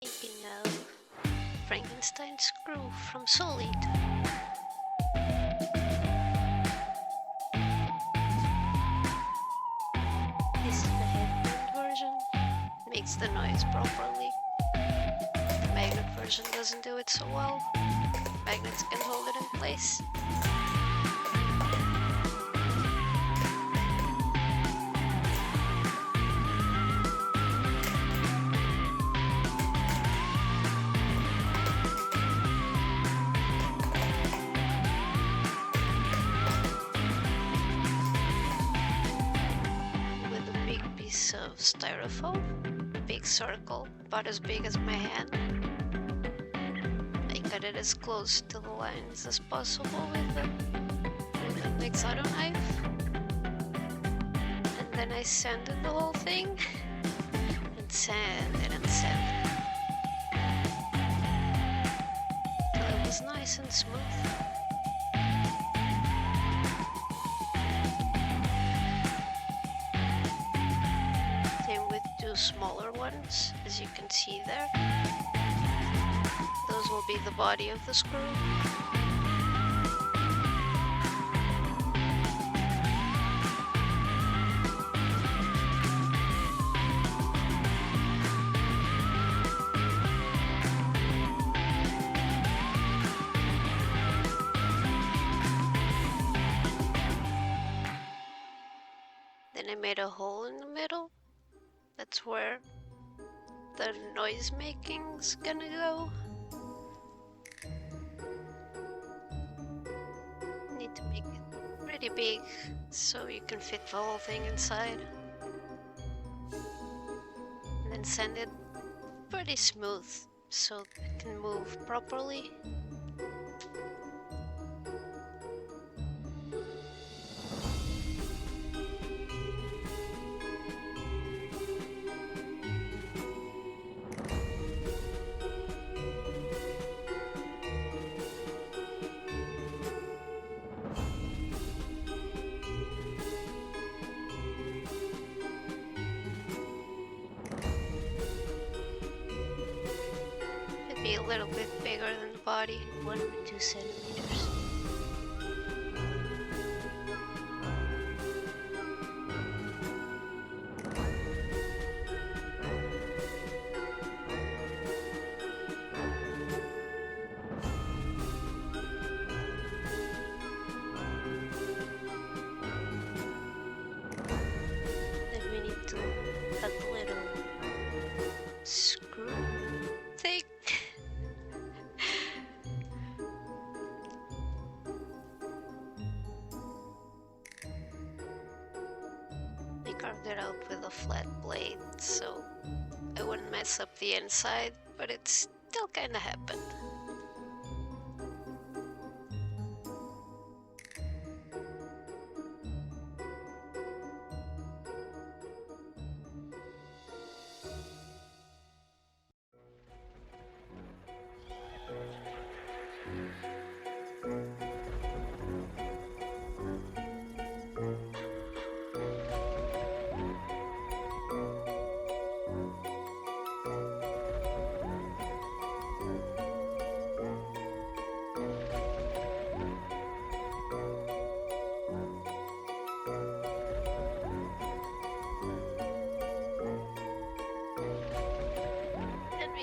Speaking of Franken Stein screw from Solid. This is the headband version. Makes the noise properly. The magnet version doesn't do it so well. Magnets can hold it in place. Of styrofoam, big circle, about as big as my hand. I cut it as close to the lines as possible with a Mixado knife, and then I sanded the whole thing, and sanded and sanded till it was nice and smooth. Smaller ones, as you can see there. Those will be the body of the screw. Then I made a hole in the middle. That's where the noise making's gonna go. Need to make it pretty big so you can fit the whole thing inside. And then sand it pretty smooth so it can move properly. Be a little bit bigger than the body, 1 or 2 centimeters. Then we need to cut the little screw thing. Carved it out with a flat blade, so I wouldn't mess up the inside, but it still kinda happened.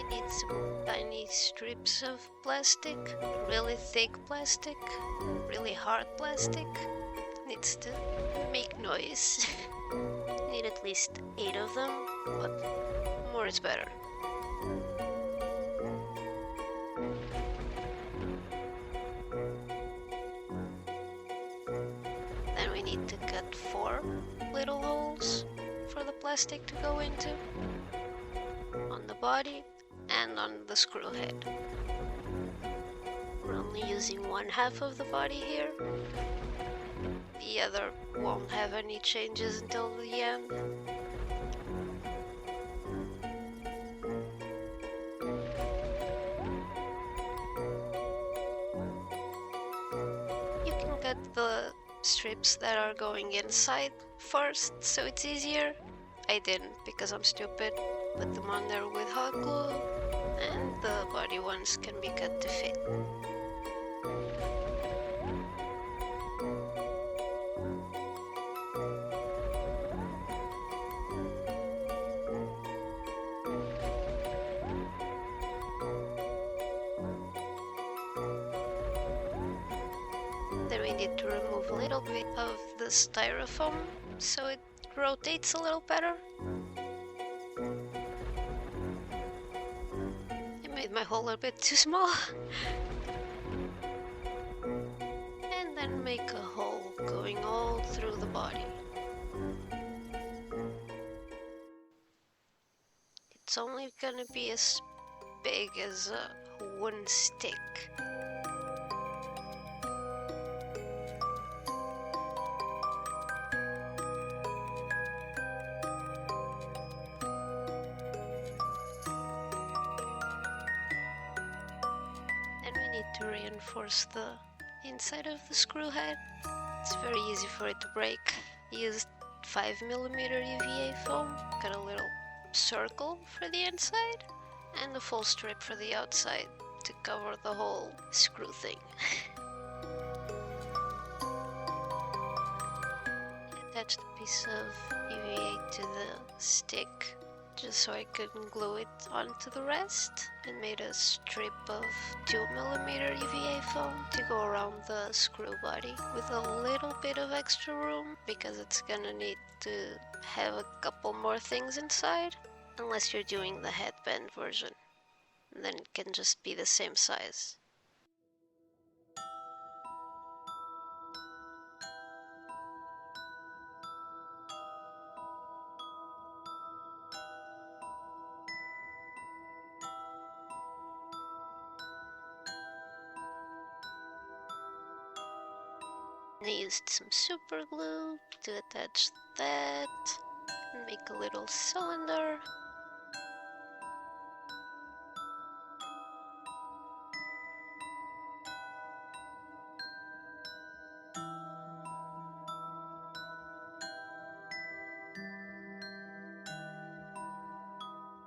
Need some tiny strips of plastic, really thick plastic, really hard plastic. Needs to make noise. Need at least 8 of them, but more is better. Then we need to cut 4 little holes for the plastic to go into on the body and on the screw head. We're only using 1/2 of the body here. The other won't have any changes until the end. You can cut the strips that are going inside first, so it's easier. I didn't because I'm stupid. Put them on there with hot glue. ones can be cut to fit. Then we need to remove a little bit of the styrofoam so it rotates a little better. I made my hole a little bit too small. And then make a hole going all through the body. It's only gonna be as big as a wooden stick. To reinforce the inside of the screw head. It's very easy for it to break. I used 5mm UVA foam, got a little circle for the inside, and a full strip for the outside to cover the whole screw thing. Attached a piece of UVA to the stick just so I couldn't glue it onto the rest, and made a strip of 2mm UVA foam to go around the screw body with a little bit of extra room because it's gonna need to have a couple more things inside, unless you're doing the headband version, then it can just be the same size. I used some super glue to attach that and make a little cylinder.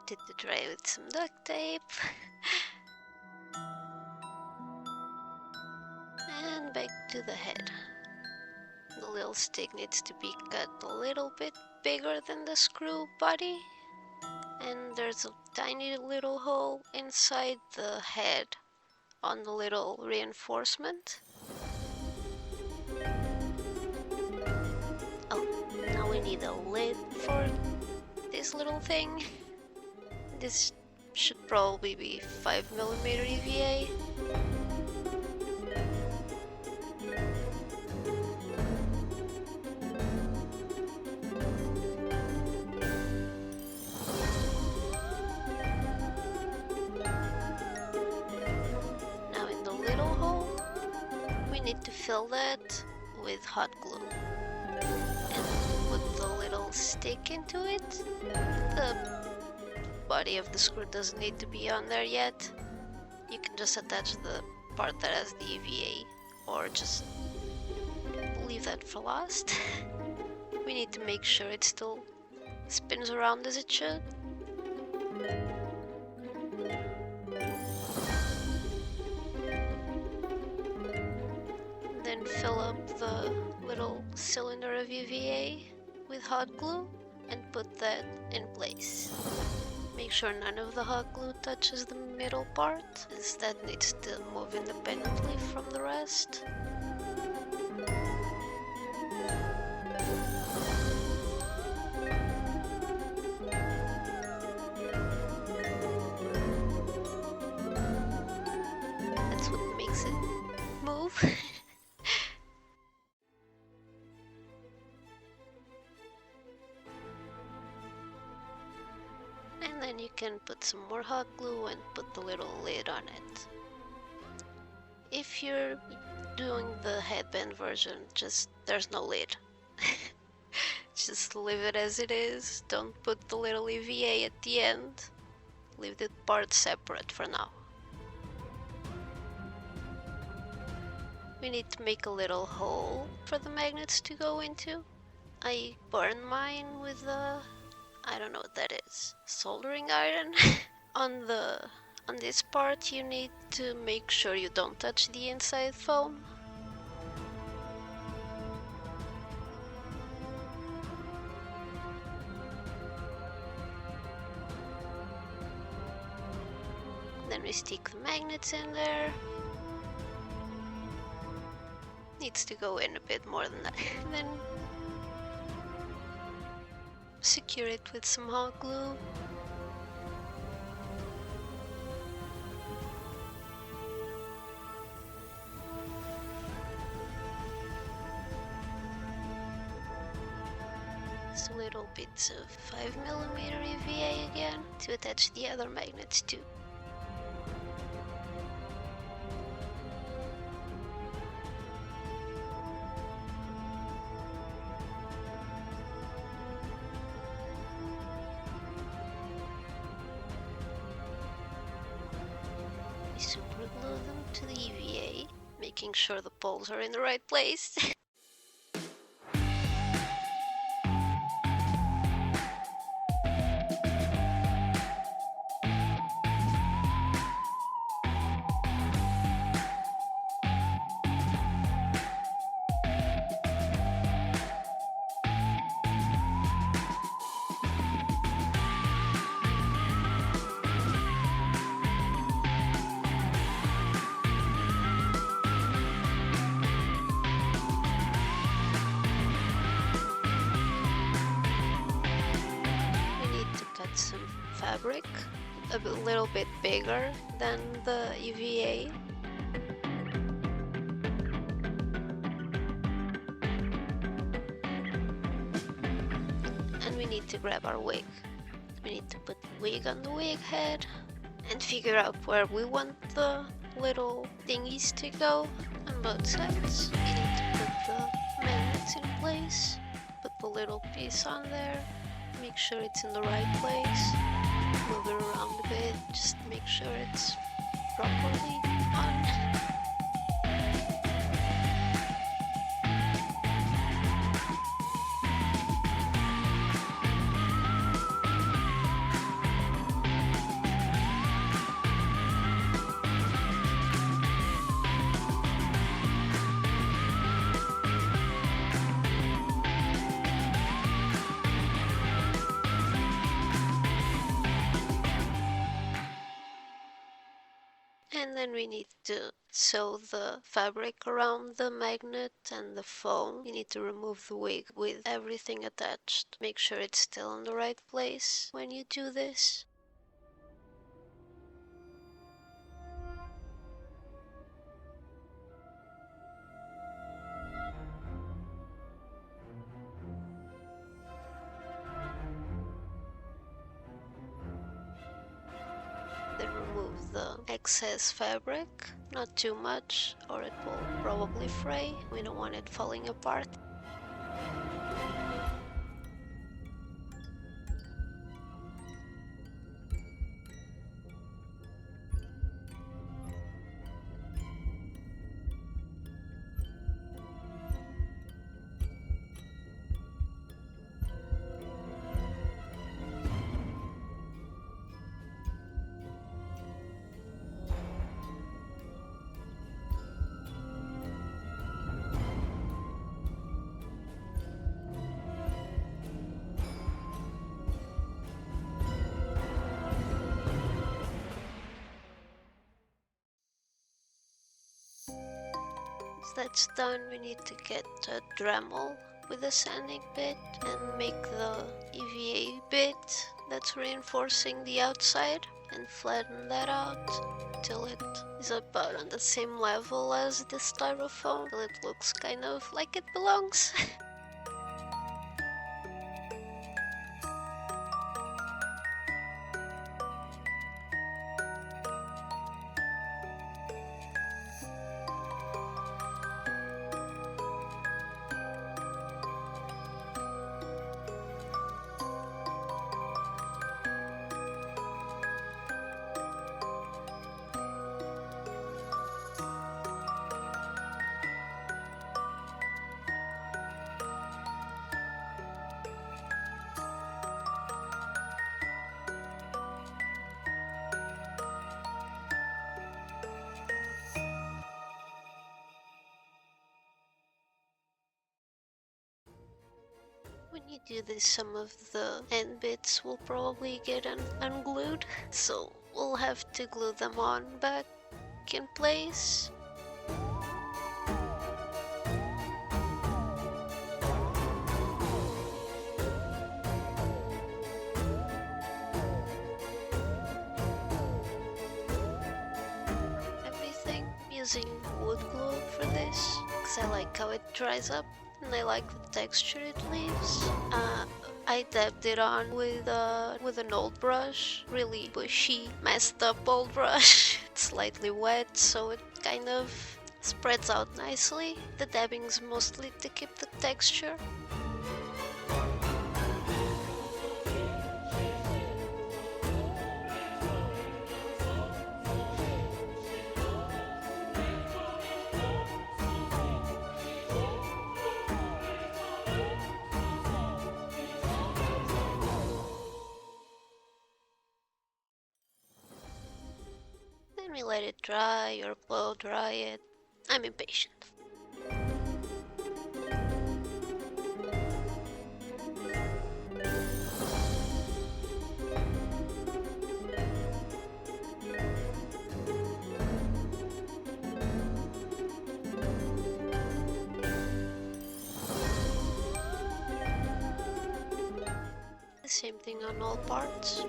Did the dry with some duct tape. And back to the head. The little stick needs to be cut a little bit bigger than the screw body, and there's a tiny little hole inside the head on the little reinforcement. Oh, now we need a lid for this little thing. This should probably be 5mm EVA. Fill that with hot glue and put the little stick into it. The body of the screw doesn't need to be on there yet. You can just attach the part that has the EVA or just leave that for last. We need to make sure it still spins around as it should. Then fill up the little cylinder of UVA with hot glue and put that in place. Make sure none of the hot glue touches the middle part, as that needs to move independently from the rest. That's what makes it move. And then you can put some more hot glue and put the little lid on it. If you're doing the headband version, there's no lid. Just leave it as it is. Don't put the little EVA at the end. Leave the part separate for now. We need to make a little hole for the magnets to go into. I burned mine with I don't know what that is, soldering iron on the On this part you need to make sure you don't touch the inside foam. Then we stick the magnets in there. Needs to go in a bit more than that. Then secure it with some hot glue. Some little bits of 5mm EVA again to attach the other magnets to. We super glue them to the EVA, making sure the poles are in the right place. Some fabric a little bit bigger than the EVA. And we need to grab our wig. We need to put the wig on the wig head and figure out where we want the little thingies to go on both sides. We need to put the magnets in place, put the little piece on there. Make sure it's in the right place, move it around a bit, just make sure it's properly on. And then we need to sew the fabric around the magnet and the foam. You need to remove the wig with everything attached. Make sure it's still in the right place when you do this. Then remove the excess fabric, not too much or it will probably fray. We don't want it falling apart. That's done, we need to get a Dremel with a sanding bit and make the EVA bit that's reinforcing the outside and flatten that out till it is about on the same level as the styrofoam, till it looks kind of like it belongs. I do this, some of the end bits will probably get unglued, so we'll have to glue them on back in place. Everything using wood glue for this, because I like how it dries up and I like the texture it leaves. I dabbed it on with an old brush, really bushy, messed up old brush. It's slightly wet, so it kind of spreads out nicely. The dabbing's mostly to keep the texture. Then we let it dry or blow dry it. I'm impatient. The same thing on all parts.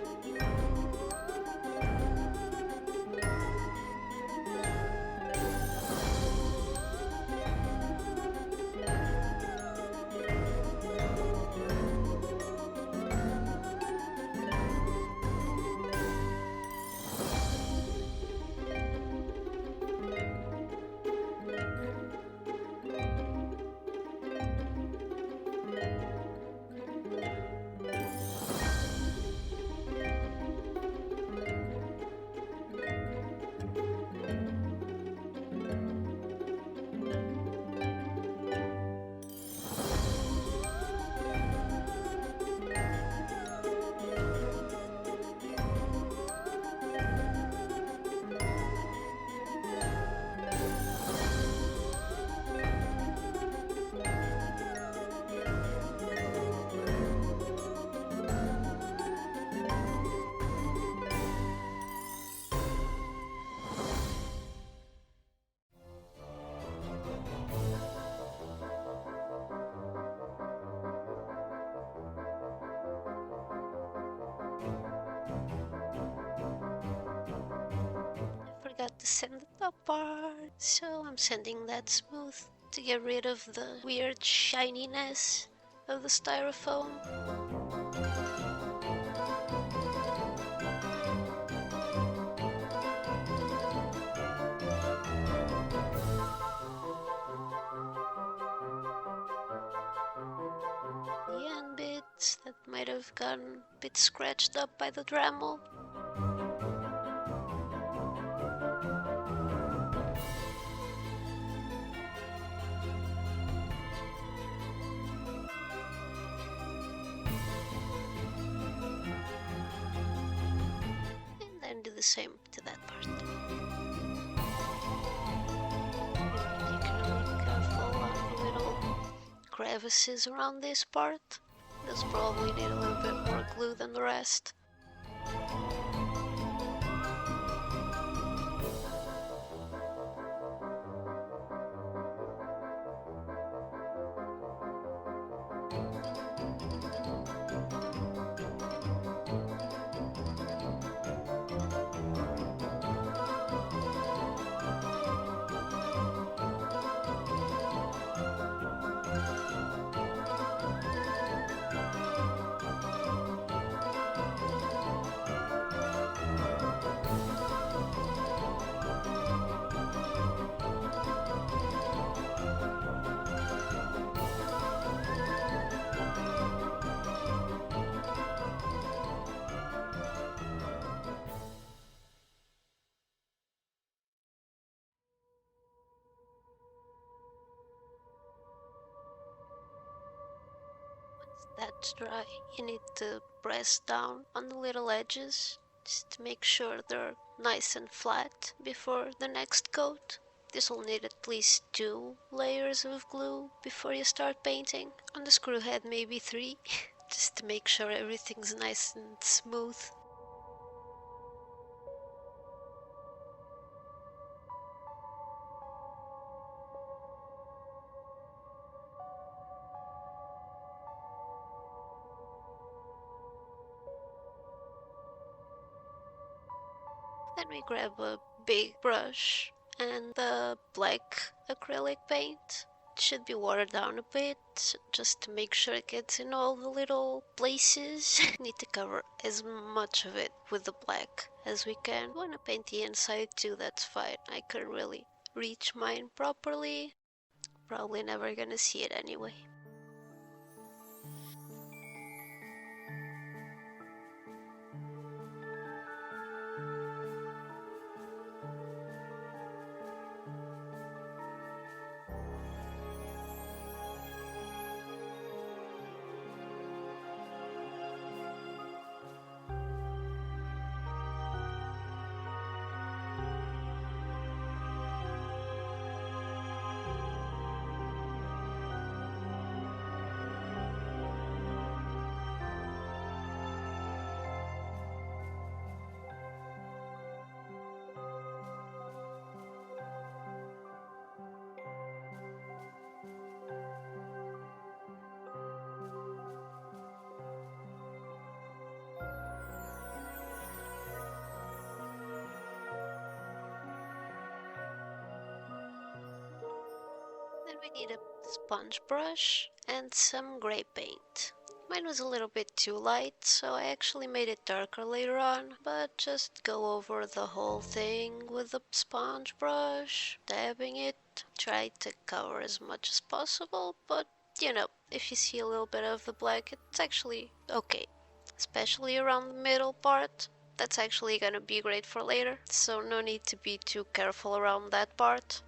Forgot to sand the top part, so I'm sanding that smooth to get rid of the weird shininess of the styrofoam. The end bits that might have gotten a bit scratched up by the Dremel. And do the same to that part. Be particularly careful on the little crevices around this part. Those probably need a little bit more glue than the rest. That's dry. You need to press down on the little edges just to make sure they're nice and flat before the next coat. This will need at least 2 layers of glue before you start painting. On the screw head maybe 3, just to make sure everything's nice and smooth. Then we grab a big brush and the black acrylic paint. It should be watered down a bit, just to make sure it gets in all the little places. Need to cover as much of it with the black as we can. Want to paint the inside too, that's fine. I couldn't really reach mine properly. Probably never gonna see it anyway. Then we need a sponge brush and some gray paint. Mine was a little bit too light, so I actually made it darker later on, but just go over the whole thing with the sponge brush, dabbing it. Try to cover as much as possible, but you know, if you see a little bit of the black, it's actually okay, especially around the middle part. That's actually gonna be great for later, so no need to be too careful around that part.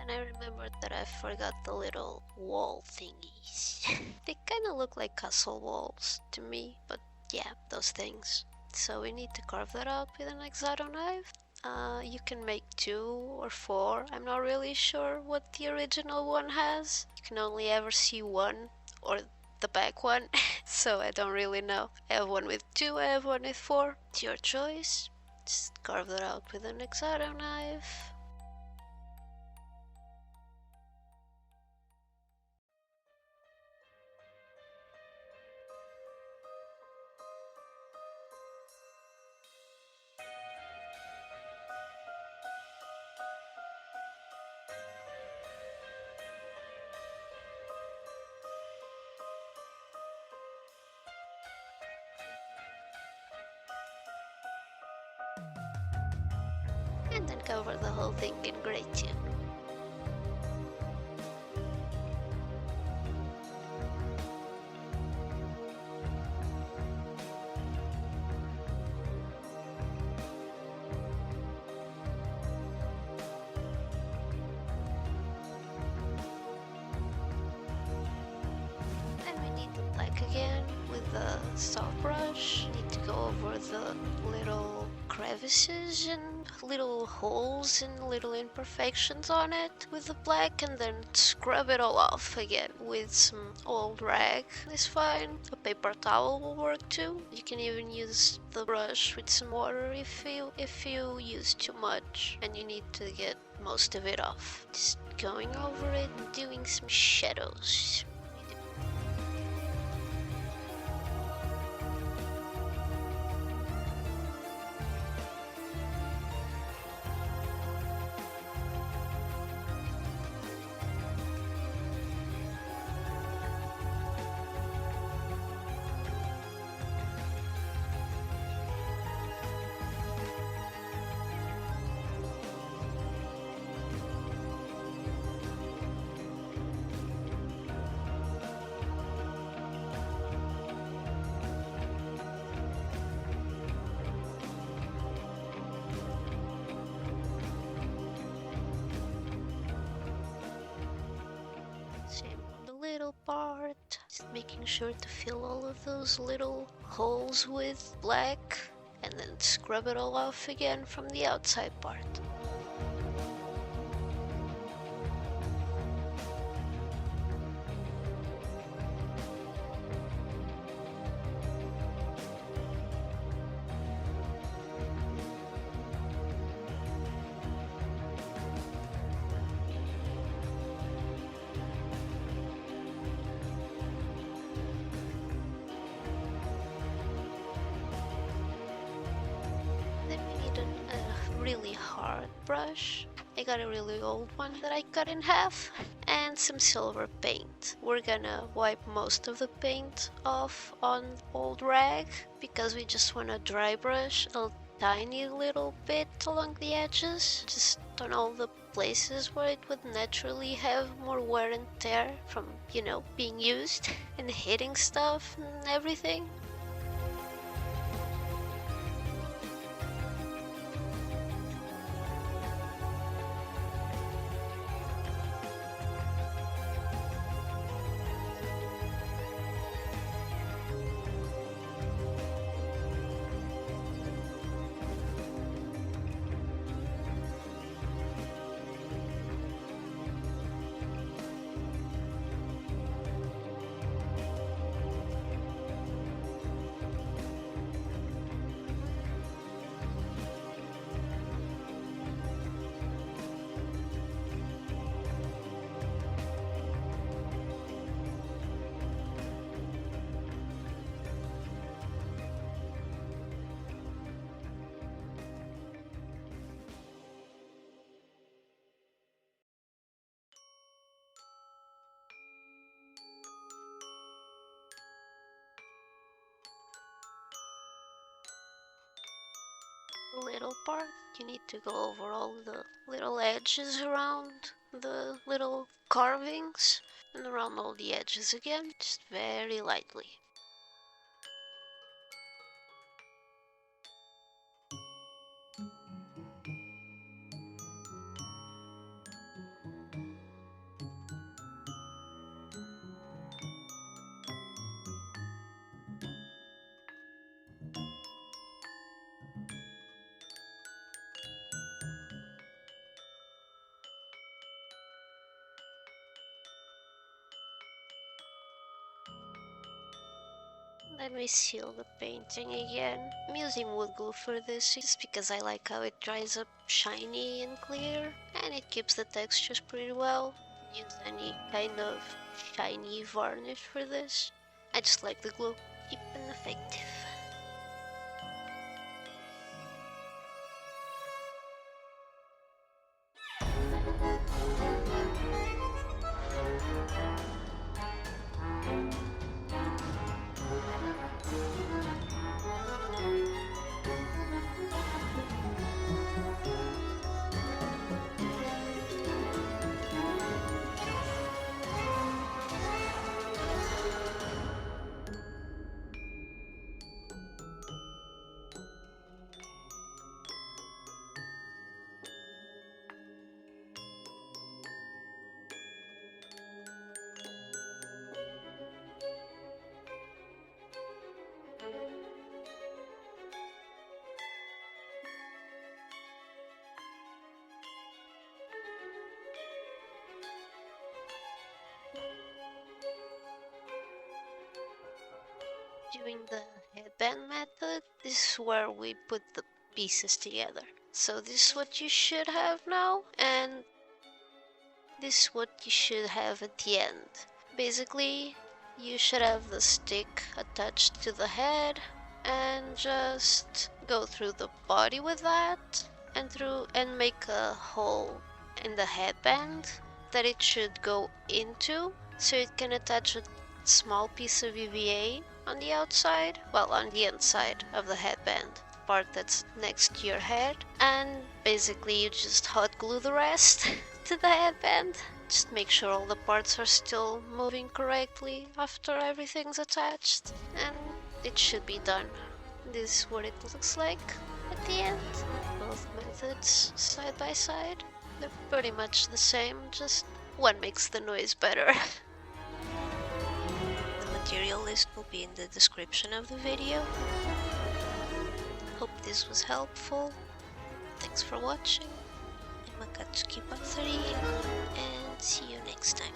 And I remembered that I forgot the little wall thingies. They kind of look like castle walls to me, but yeah, those things. So we need to carve that out with an X-Acto knife. You can make 2 or 4. I'm not really sure what the original one has. You can only ever see 1 or the back one, so I don't really know. I have one with 2, I have one with 4. It's your choice. Just carve that out with an X-Acto knife. And then cover the whole thing in gray too. And we need the black again with the soft brush. Need to go over the little crevices and little holes and little imperfections on it with the black, and then scrub it all off again with some old rag. It's fine. A paper towel will work too. You can even use the brush with some water if you use too much and you need to get most of it off. Just going over it and doing some shadows. little part. Just making sure to fill all of those little holes with black, and then scrub it all off again from the outside part. Then we need a really hard brush. I got a really old one that I cut in half, and some silver paint. We're gonna wipe most of the paint off on old rag because we just want to dry brush a tiny little bit along the edges, just on all the places where it would naturally have more wear and tear from, being used and hitting stuff and everything. Little part, you need to go over all the little edges around the little carvings and around all the edges again, just very lightly. Let me seal the painting again. I'm using wood glue for this just because I like how it dries up shiny and clear, and it keeps the textures pretty well. Use any kind of shiny varnish for this. I just like the glue. Cheap and effective. Doing the headband method, this is where we put the pieces together. So this is what you should have now, and this is what you should have at the end. Basically, you should have the stick attached to the head and just go through the body with that and make a hole in the headband that it should go into, so it can attach a small piece of UVA on the outside, well, on the inside of the headband, part that's next to your head, and basically you just hot glue the rest to the headband. Just make sure all the parts are still moving correctly after everything's attached, and it should be done. This is what it looks like at the end. Both methods side by side. They're pretty much the same, just one makes the noise better. material list will be in the description of the video. Hope this was helpful. Thanks for watching. I'm Akatsuki Bathari, and see you next time.